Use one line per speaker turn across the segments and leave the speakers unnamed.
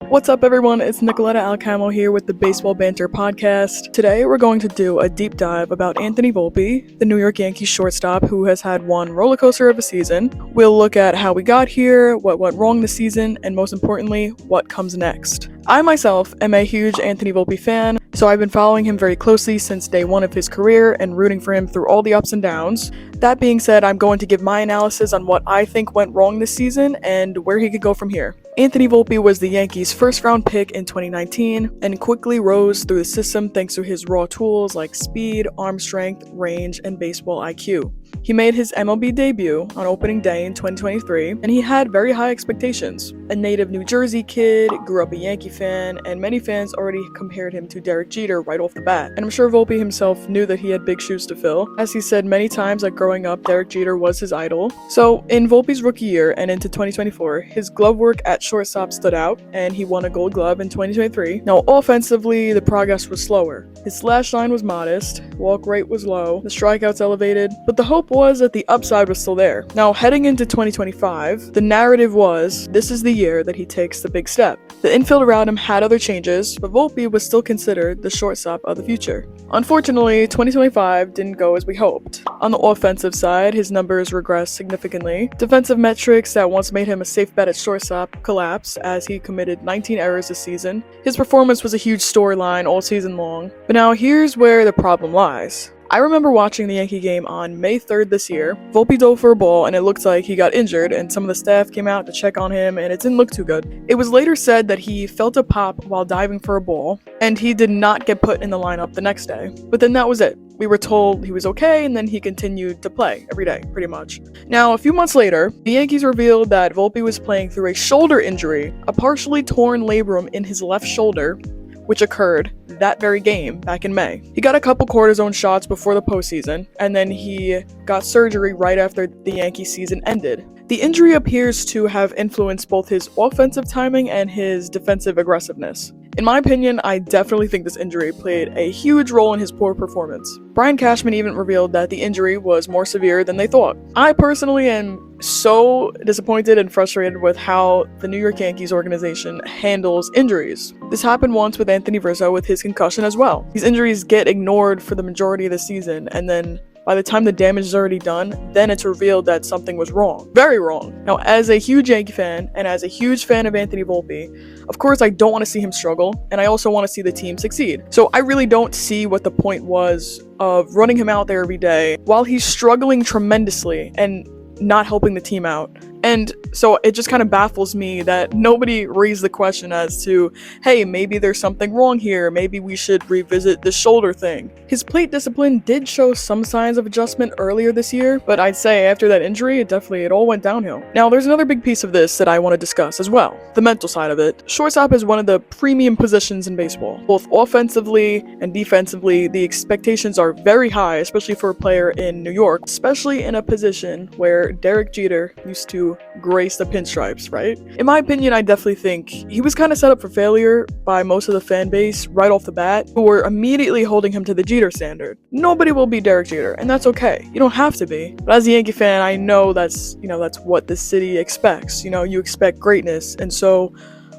What's up, everyone? It's Nicoletta Alcamo here with the Baseball Banter Podcast. Today, we're going to do a deep dive about Anthony Volpe, the New York Yankees shortstop who has had one roller coaster of a season. We'll look at how we got here, what went wrong this season, and most importantly, what comes next. I myself am a huge Anthony Volpe fan, so I've been following him very closely since day one of his career and rooting for him through all the ups and downs. That being said, I'm going to give my analysis on what I think went wrong this season and where he could go from here. Anthony Volpe was the Yankees' first-round pick in 2019 and quickly rose through the system thanks to his raw tools like speed, arm strength, range, and baseball IQ. He made his MLB debut on opening day in 2023, and he had very high expectations. A native New Jersey kid, grew up a Yankee fan, and many fans already compared him to Derek Jeter right off the bat. And I'm sure Volpe himself knew that he had big shoes to fill, as he said many times that growing up, Derek Jeter was his idol. So, in Volpe's rookie year and into 2024, his glove work at shortstop stood out, and he won a Gold Glove in 2023. Now, offensively, the progress was slower. His slash line was modest, walk rate was low, the strikeouts elevated, but the hope was that the upside was still there. Now, heading into 2025, the narrative was, this is the year that he takes the big step. The infield around him had other changes, but Volpe was still considered the shortstop of the future. Unfortunately, 2025 didn't go as we hoped. On the offensive side, his numbers regressed significantly. Defensive metrics that once made him a safe bet at shortstop collapsed as he committed 19 errors this season. His performance was a huge storyline all season long. But now here's where the problem lies. I remember watching the Yankee game on May 3rd this year. Volpe dove for a ball and it looked like he got injured, and some of the staff came out to check on him and it didn't look too good. It was later said that he felt a pop while diving for a ball and he did not get put in the lineup the next day. But then that was it. We were told he was okay and then he continued to play every day, pretty much. Now, a few months later, the Yankees revealed that Volpe was playing through a shoulder injury, a partially torn labrum in his left shoulder, which occurred that very game back in May. He got a couple cortisone shots before the postseason, and then he got surgery right after the Yankee season ended. The injury appears to have influenced both his offensive timing and his defensive aggressiveness. In my opinion, I definitely think this injury played a huge role in his poor performance. Brian Cashman even revealed that the injury was more severe than they thought. I personally am so disappointed and frustrated with how the New York Yankees organization handles injuries. This happened once with Anthony Rizzo with his concussion as well. These injuries get ignored for the majority of the season, and then by the time the damage is already done, then it's revealed that something was wrong. Very wrong. Now, as a huge Yankee fan, and as a huge fan of Anthony Volpe, of course I don't want to see him struggle, and I also want to see the team succeed. So I really don't see what the point was of running him out there every day while he's struggling tremendously and not helping the team out. And so it just kind of baffles me that nobody raised the question as to, hey, maybe there's something wrong here, maybe we should revisit the shoulder thing. His plate discipline did show some signs of adjustment earlier this year, but I'd say after that injury, it all went downhill. Now, there's another big piece of this that I want to discuss as well, the mental side of it. Shortstop is one of the premium positions in baseball. Both offensively and defensively, the expectations are very high, especially for a player in New York, especially in a position where Derek Jeter used to grace the pinstripes, right? In my opinion, I definitely think he was kind of set up for failure by most of the fan base right off the bat, who were immediately holding him to the Jeter standard. Nobody will be Derek Jeter, and that's okay. You don't have to be. But as a Yankee fan, I know that's what the city expects. You expect greatness, and so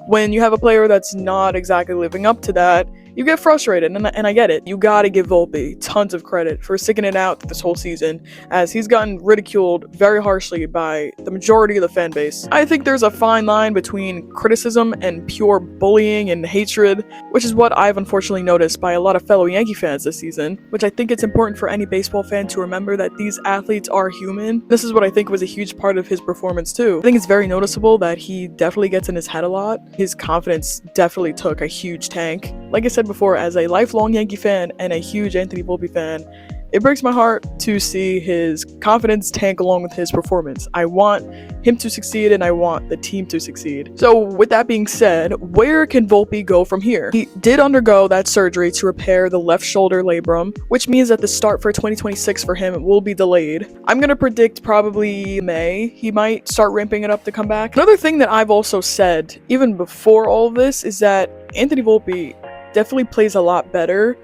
when you have a player that's not exactly living up to that, you get frustrated, and I get it. You gotta give Volpe tons of credit for sticking it out this whole season, as he's gotten ridiculed very harshly by the majority of the fan base. I think there's a fine line between criticism and pure bullying and hatred, which is what I've unfortunately noticed by a lot of fellow Yankee fans this season, which I think it's important for any baseball fan to remember that these athletes are human. This is what I think was a huge part of his performance too. I think it's very noticeable that he definitely gets in his head a lot. His confidence definitely took a huge tank. Like I said before, as a lifelong Yankee fan and a huge Anthony Volpe fan, it breaks my heart to see his confidence tank along with his performance. I want him to succeed and I want the team to succeed. So with that being said, where can Volpe go from here? He did undergo that surgery to repair the left shoulder labrum, which means that the start for 2026 for him will be delayed. I'm gonna predict probably May. He might start ramping it up to come back. Another thing that I've also said, even before all of this, is that Anthony Volpe definitely plays a lot better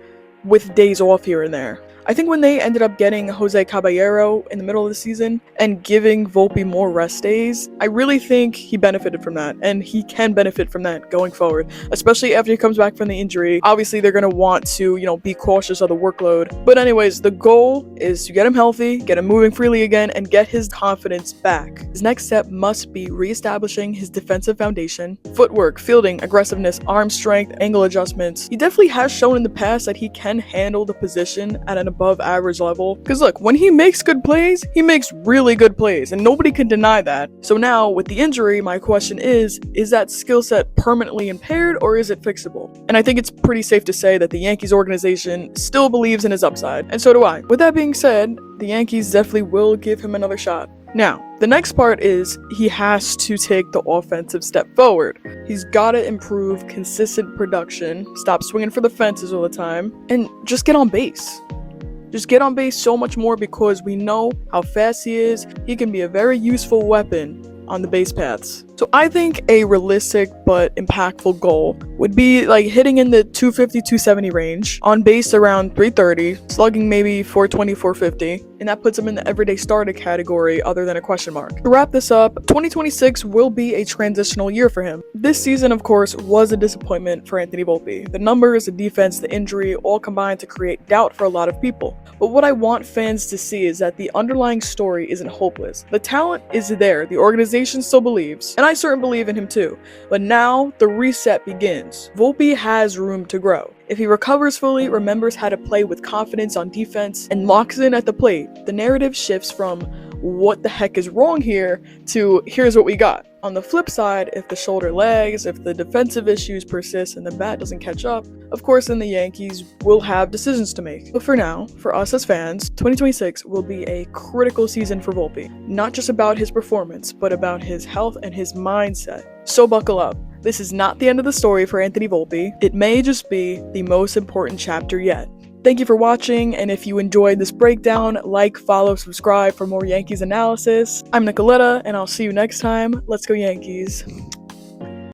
with days off here and there. I think when they ended up getting Jose Caballero in the middle of the season and giving Volpe more rest days, I really think he benefited from that, and he can benefit from that going forward, especially after he comes back from the injury. Obviously, they're going to want to, be cautious of the workload. But anyways, the goal is to get him healthy, get him moving freely again, and get his confidence back. His next step must be reestablishing his defensive foundation, footwork, fielding, aggressiveness, arm strength, angle adjustments. He definitely has shown in the past that he can handle the position at an above average level. Because look, when he makes good plays, he makes really good plays, and nobody can deny that. So now, with the injury, my question is that skill set permanently impaired, or is it fixable? And I think it's pretty safe to say that the Yankees organization still believes in his upside, and so do I. With that being said, the Yankees definitely will give him another shot. Now, the next part is he has to take the offensive step forward. He's got to improve consistent production, stop swinging for the fences all the time, and just get on base. Just get on base so much more, because we know how fast he is. He can be a very useful weapon on the base paths. So I think a realistic but impactful goal would be like hitting in the 250, 270 range, on base around 330, slugging maybe 420, 450, and that puts him in the everyday starter category other than a question mark. To wrap this up, 2026 will be a transitional year for him. This season, of course, was a disappointment for Anthony Volpe. The numbers, the defense, the injury all combined to create doubt for a lot of people. But what I want fans to see is that the underlying story isn't hopeless. The talent is there, the organization still believes, and I certainly believe in him too. But now the reset begins. Volpe has room to grow. If he recovers fully, remembers how to play with confidence on defense, and locks in at the plate, the narrative shifts from what the heck is wrong here to here's what we got. On the flip side, if the shoulder lags, if the defensive issues persist and the bat doesn't catch up, of course then the Yankees will have decisions to make. But for now, for us as fans, 2026 will be a critical season for Volpe. Not just about his performance, but about his health and his mindset. So buckle up. This is not the end of the story for Anthony Volpe. It may just be the most important chapter yet. Thank you for watching, and if you enjoyed this breakdown, like, follow, subscribe for more Yankees analysis. I'm Nicoletta, and I'll see you next time. Let's go Yankees.